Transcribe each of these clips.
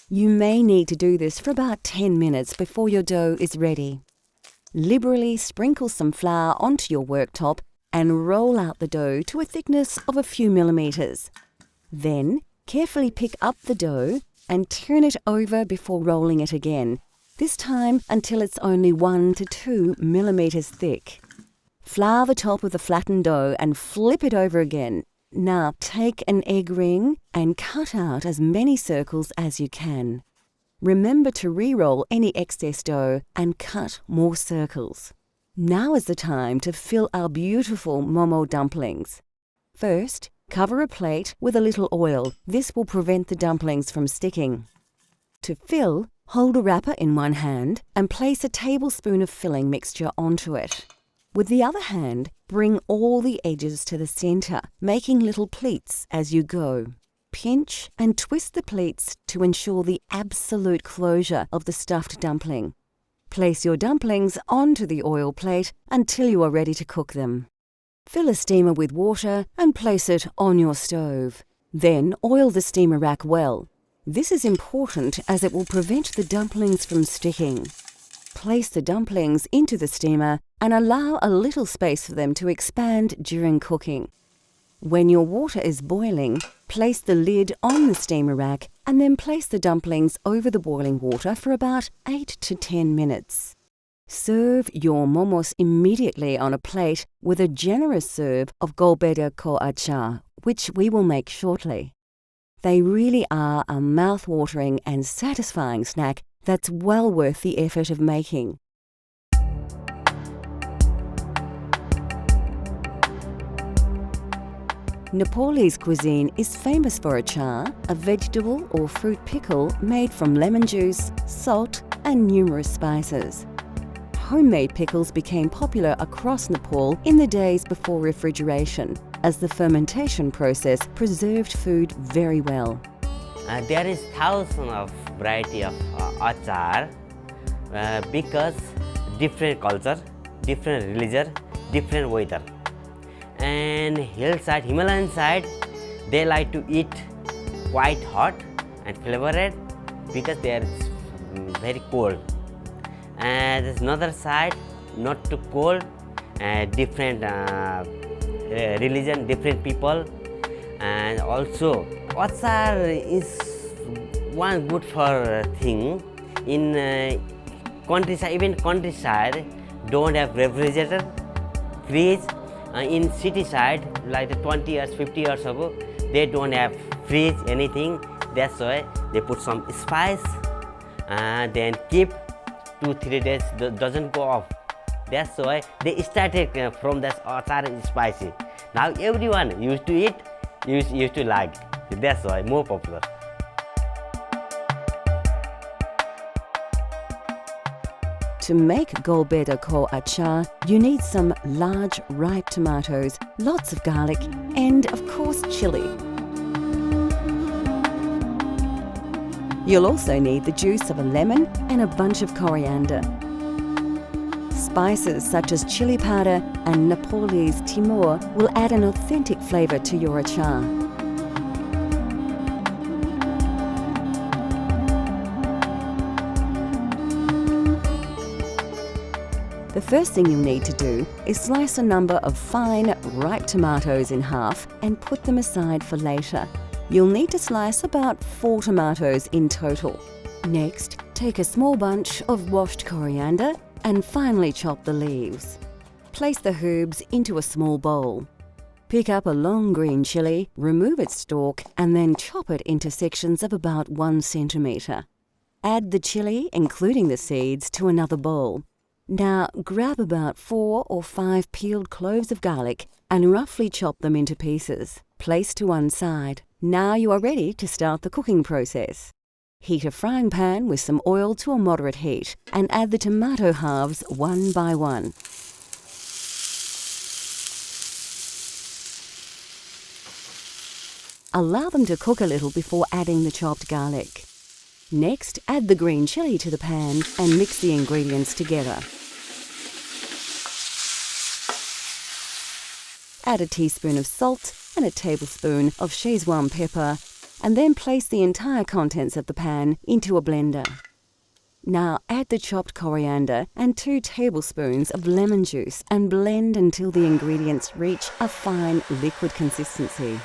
You may need to do this for about 10 minutes before your dough is ready. Liberally sprinkle some flour onto your worktop and roll out the dough to a thickness of a few millimeters. Then, carefully pick up the dough and turn it over before rolling it again, this time until it's only 1 to 2 millimeters thick. Flour the top of the flattened dough and flip it over again. Now take an egg ring and cut out as many circles as you can. Remember to re-roll any excess dough and cut more circles. Now is the time to fill our beautiful momo dumplings. First, cover a plate with a little oil. This will prevent the dumplings from sticking. To fill, hold a wrapper in one hand and place a tablespoon of filling mixture onto it. With the other hand, bring all the edges to the center, making little pleats as you go. Pinch and twist the pleats to ensure the absolute closure of the stuffed dumpling. Place your dumplings onto the oil plate until you are ready to cook them. Fill a steamer with water and place it on your stove. Then oil the steamer rack well. This is important as it will prevent the dumplings from sticking. Place the dumplings into the steamer and allow a little space for them to expand during cooking. When your water is boiling, place the lid on the steamer rack and then place the dumplings over the boiling water for about 8 to 10 minutes. Serve your momos immediately on a plate with a generous serve of golbeda ko achar, which we will make shortly. They really are a mouth-watering and satisfying snack that's well worth the effort of making. Nepalese cuisine is famous for achar, a vegetable or fruit pickle made from lemon juice, salt, and numerous spices. Homemade pickles became popular across Nepal in the days before refrigeration, as the fermentation process preserved food very well. There is thousands of variety of achar because different culture, different religion, different weather. And hillside, Himalayan side, they like to eat quite hot and flavored because they are very cold. And there's another side, not too cold, different religion, different people. And also, achar is one good for thing. In countryside, even countryside, don't have refrigerator, fridge. In city side, like 20 years, 50 years ago, they don't have fridge, anything. That's why they put some spice and then keep 2-3 days, doesn't go off. That's why they started from that achar is spicy. Now everyone used to eat, used to like. That's why more popular. To make golbeda ko achar, you need some large ripe tomatoes, lots of garlic, and of course chili. You'll also need the juice of a lemon and a bunch of coriander. Spices such as chili powder and Nepalese timur will add an authentic flavour to your achar. The first thing you'll need to do is slice a number of fine, ripe tomatoes in half and put them aside for later. You'll need to slice about 4 tomatoes in total. Next, take a small bunch of washed coriander and finely chop the leaves. Place the herbs into a small bowl. Pick up a long green chili, remove its stalk, and then chop it into sections of about 1 centimetre. Add the chili, including the seeds, to another bowl. Now grab about 4 or 5 peeled cloves of garlic and roughly chop them into pieces. Place to one side. Now you are ready to start the cooking process. Heat a frying pan with some oil to a moderate heat and add the tomato halves one by one. Allow them to cook a little before adding the chopped garlic. Next, add the green chili to the pan and mix the ingredients together. Add a teaspoon of salt and a tablespoon of Szechuan pepper. and then place the entire contents of the pan into a blender. Now add the chopped coriander and 2 tablespoons of lemon juice and blend until the ingredients reach a fine liquid consistency.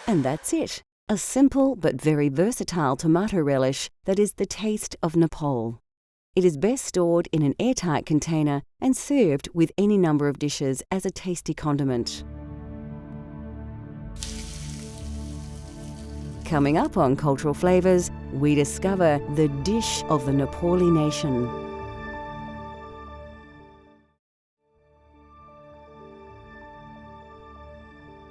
And that's it. A simple but very versatile tomato relish that is the taste of Nepal. It is best stored in an airtight container and served with any number of dishes as a tasty condiment. Coming up on Cultural Flavours, we discover the dish of the Nepali nation.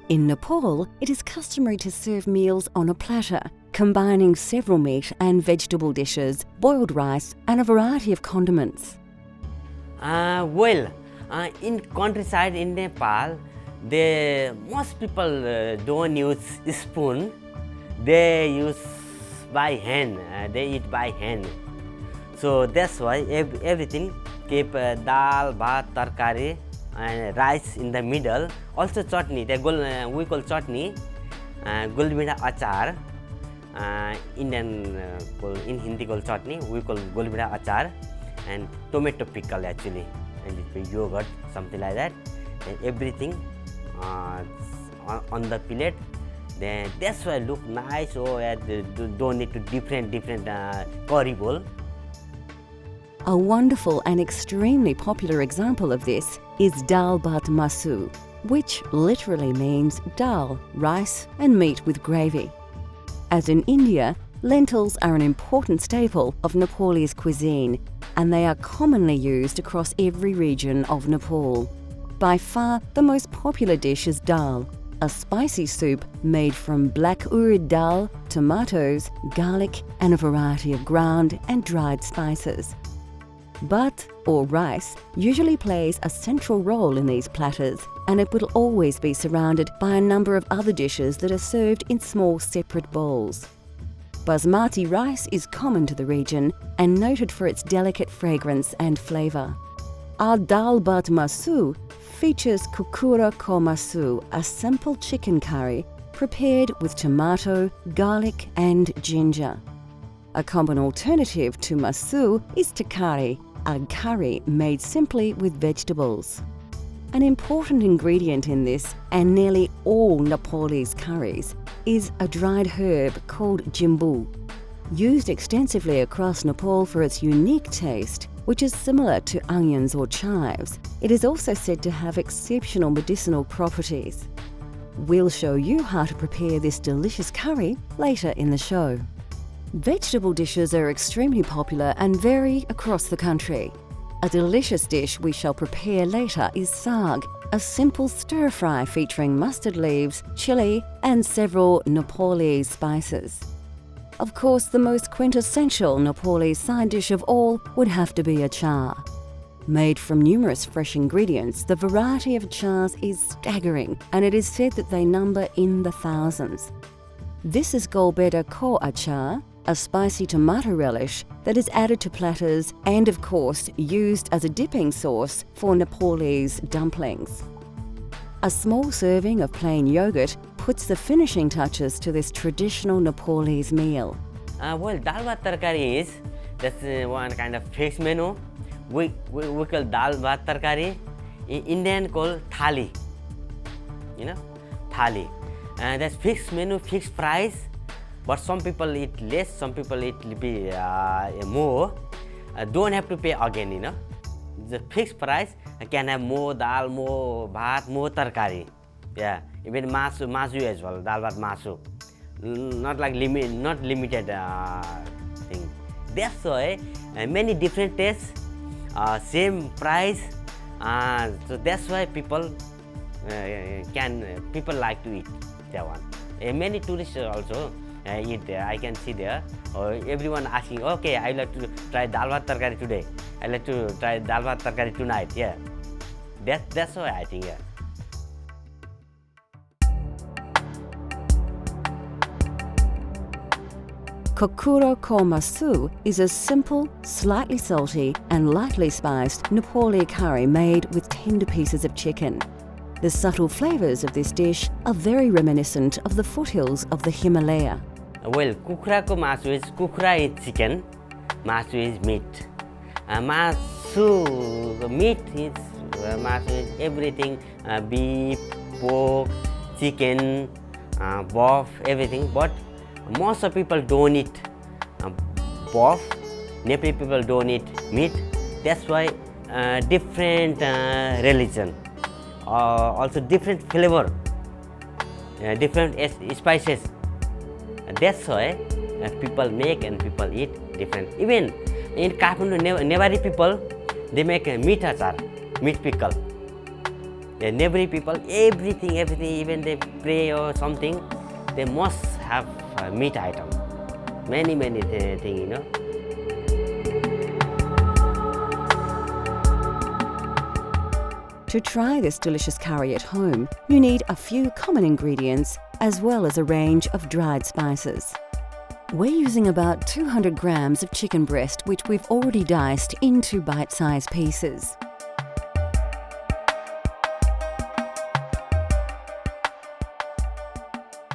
In Nepal, it is customary to serve meals on a platter, combining several meat and vegetable dishes, boiled rice, and a variety of condiments. In countryside in Nepal, most people don't use spoon. They use by hand. They eat by hand. So that's why everything keep dal, bhat, tarkari, and rice in the middle. Also chutney. We call chutney, gulmida achar. In Hindi call chutney. We call gulmida achar, and tomato pickle actually, and yogurt, something like that. And everything on the plate. Then that's why look nice. Don't need to different curry bowl. A wonderful and extremely popular example of this is dal bhat masu, which literally means dal, rice, and meat with gravy. As in India, lentils are an important staple of Nepalese cuisine, and they are commonly used across every region of Nepal. By far, the most popular dish is dal, a spicy soup made from black urad dal, tomatoes, garlic, and a variety of ground and dried spices. Bhat, or rice, usually plays a central role in these platters, and it will always be surrounded by a number of other dishes that are served in small separate bowls. Basmati rice is common to the region and noted for its delicate fragrance and flavour. Our dal bhat masu features kukura ko masu, a simple chicken curry prepared with tomato, garlic and ginger. A common alternative to masu is takari, a curry made simply with vegetables. An important ingredient in this, and nearly all Nepalese curries, is a dried herb called jimbu. Used extensively across Nepal for its unique taste, which is similar to onions or chives, it is also said to have exceptional medicinal properties. We'll show you how to prepare this delicious curry later in the show. Vegetable dishes are extremely popular and vary across the country. A delicious dish we shall prepare later is saag, a simple stir-fry featuring mustard leaves, chili and several Nepalese spices. Of course, the most quintessential Nepalese side dish of all would have to be achar. Made from numerous fresh ingredients, the variety of achars is staggering, and it is said that they number in the thousands. This is golbeda ko achar, a spicy tomato relish that is added to platters and, of course, used as a dipping sauce for Nepalese dumplings. A small serving of plain yogurt puts the finishing touches to this traditional Nepalese meal. Dal bhat tarkari that's one kind of fixed menu. We call dal bhat tarkari. In Indian call thali. Thali. That's fixed menu, fixed price. But some people eat less, some people eat more. Don't have to pay again, The fixed price can have more dal, more bhat, more tarkari. Yeah, even masu as well, dal bhat masu. Not like not limited thing. That's why many different tastes, same price. So that's why people like to eat that one. Many tourists also eat there. I can see there. Everyone asking, okay, I like to try dal bhat tarkari today. I like to try dal bhat tarkari tonight. Yeah, that's why I think. Yeah. Kukura ko masu is a simple, slightly salty and lightly spiced Nepali curry made with tender pieces of chicken. The subtle flavours of this dish are very reminiscent of the foothills of the Himalaya. Well, kukrako masu is kukra is chicken, masu is meat. Meat is masu is everything, beef, pork, chicken, beef, everything. But most of people don't eat beef. Nepali people don't eat meat. That's why different religion, also different flavor, different spices. That's why people make and people eat different. Even in Kathmandu, Nepali people, they make a meat achar, meat pickle. The Nepali people, everything, even they pray or something, they must have a meat item. Many things, you know. To try this delicious curry at home, you need a few common ingredients as well as a range of dried spices. We're using about 200 grams of chicken breast, which we've already diced into bite-sized pieces.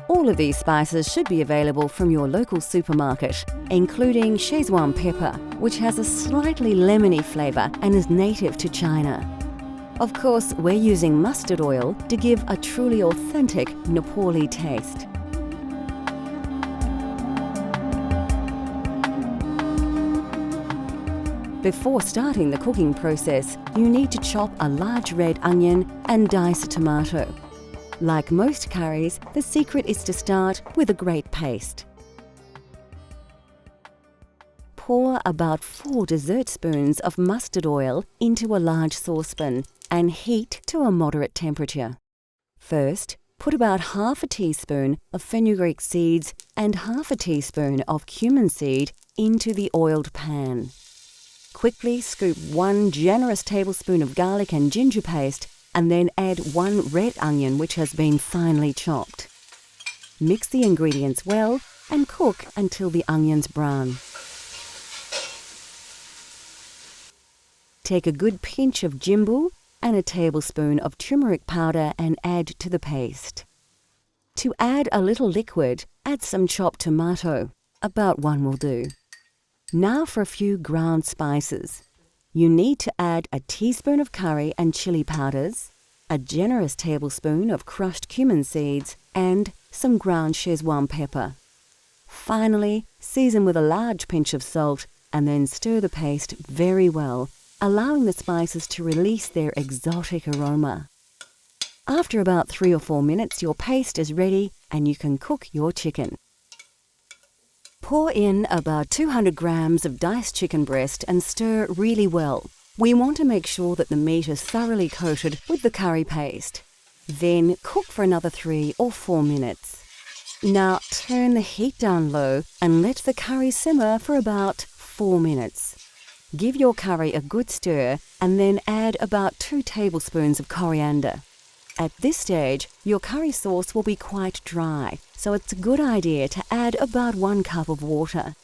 All of these spices should be available from your local supermarket, including Szechuan pepper, which has a slightly lemony flavour and is native to China. Of course, we're using mustard oil to give a truly authentic Nepali taste. Before starting the cooking process, you need to chop a large red onion and dice a tomato. Like most curries, the secret is to start with a great paste. Pour about 4 dessert spoons of mustard oil into a large saucepan and heat to a moderate temperature. First, put about half a teaspoon of fenugreek seeds and half a teaspoon of cumin seed into the oiled pan. Quickly scoop 1 generous tablespoon of garlic and ginger paste and then add 1 red onion which has been finely chopped. Mix the ingredients well and cook until the onions brown. Take a good pinch of jimbo and a tablespoon of turmeric powder and add to the paste. To add a little liquid, add some chopped tomato. About 1 will do. Now for a few ground spices. You need to add a teaspoon of curry and chili powders, a generous tablespoon of crushed cumin seeds, and some ground Szechuan pepper. Finally, season with a large pinch of salt and then stir the paste very well, allowing the spices to release their exotic aroma. After about 3 or 4 minutes, your paste is ready and you can cook your chicken. Pour in about 200 grams of diced chicken breast and stir really well. We want to make sure that the meat is thoroughly coated with the curry paste. Then cook for another 3 or 4 minutes. Now turn the heat down low and let the curry simmer for about 4 minutes. Give your curry a good stir and then add about 2 tablespoons of coriander. At this stage, your curry sauce will be quite dry, so it's a good idea to add about 1 cup of water.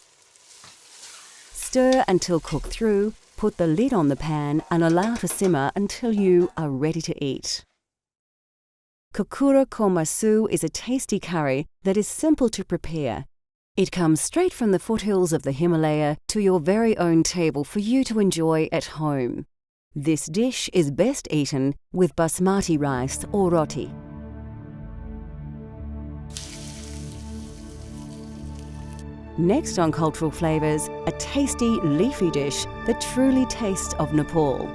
Stir until cooked through, put the lid on the pan and allow to simmer until you are ready to eat. Kukura ko masu is a tasty curry that is simple to prepare. It comes straight from the foothills of the Himalaya to your very own table for you to enjoy at home. This dish is best eaten with basmati rice or roti. Next on Cultural Flavours, a tasty leafy dish that truly tastes of Nepal.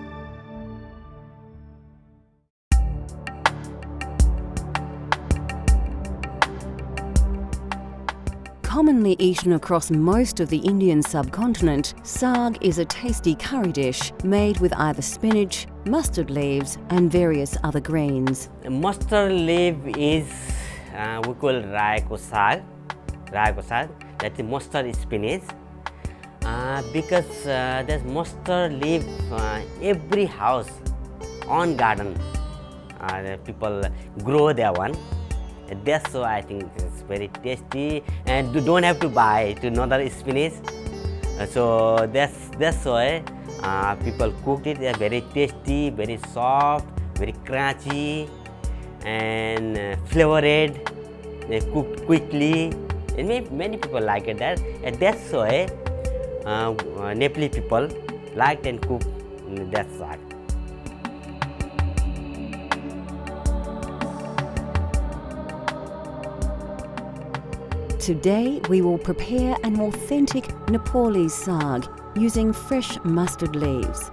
Commonly eaten across most of the Indian subcontinent, saag is a tasty curry dish made with either spinach, mustard leaves and various other greens. Mustard leaf is we call raiko saag. That's the mustard spinach. Because there's mustard leaf every house on garden. People grow their one. That's why I think it's very tasty, and you don't have to buy to another spinach. So that's why people cooked it. They're very tasty, very soft, very crunchy, and flavored, cooked quickly, and many people like it that, and that's why Nepali people liked and cook that saag. Today we will prepare an authentic Nepalese saag using fresh mustard leaves.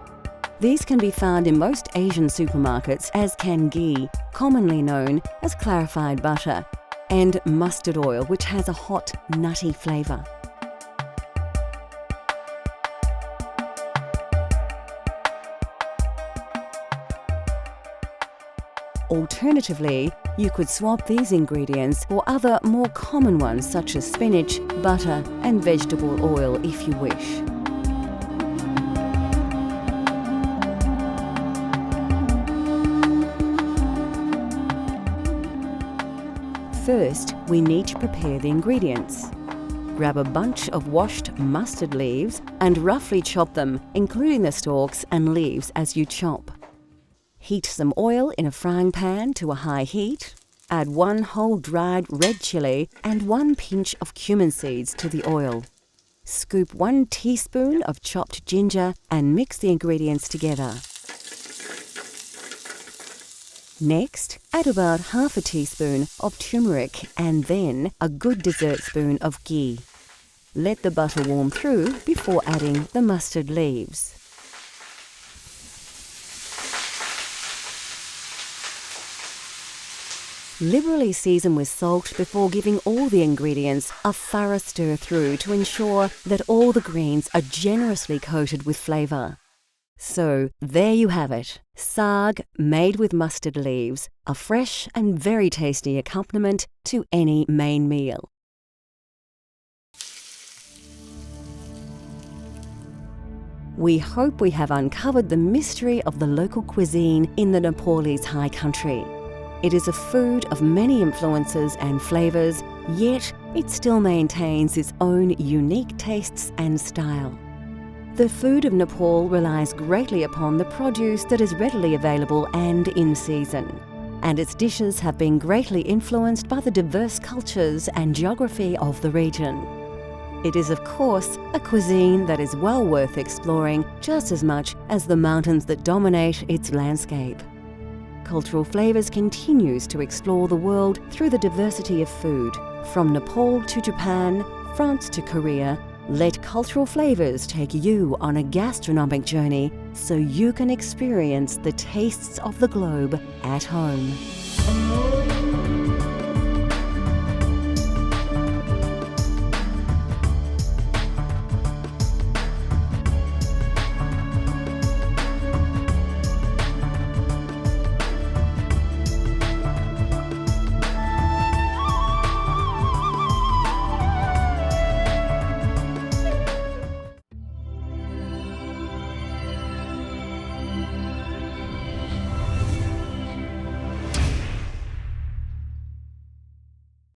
These can be found in most Asian supermarkets, as can ghee, commonly known as clarified butter, and mustard oil, which has a hot, nutty flavour. Alternatively, you could swap these ingredients for other more common ones such as spinach, butter and vegetable oil if you wish. First, we need to prepare the ingredients. Grab a bunch of washed mustard leaves and roughly chop them, including the stalks and leaves as you chop. Heat some oil in a frying pan to a high heat. Add 1 whole dried red chilli and 1 pinch of cumin seeds to the oil. Scoop 1 teaspoon of chopped ginger and mix the ingredients together. Next, add about half a teaspoon of turmeric and then a good dessert spoon of ghee. Let the butter warm through before adding the mustard leaves. Liberally season with salt before giving all the ingredients a thorough stir through to ensure that all the greens are generously coated with flavour. So there you have it, saag made with mustard leaves, a fresh and very tasty accompaniment to any main meal. We hope we have uncovered the mystery of the local cuisine in the Nepalese high country. It is a food of many influences and flavours, yet it still maintains its own unique tastes and style. The food of Nepal relies greatly upon the produce that is readily available and in season, and its dishes have been greatly influenced by the diverse cultures and geography of the region. It is, of course, a cuisine that is well worth exploring just as much as the mountains that dominate its landscape. Cultural Flavours continues to explore the world through the diversity of food. From Nepal to Japan, France to Korea, let Cultural Flavours take you on a gastronomic journey so you can experience the tastes of the globe at home.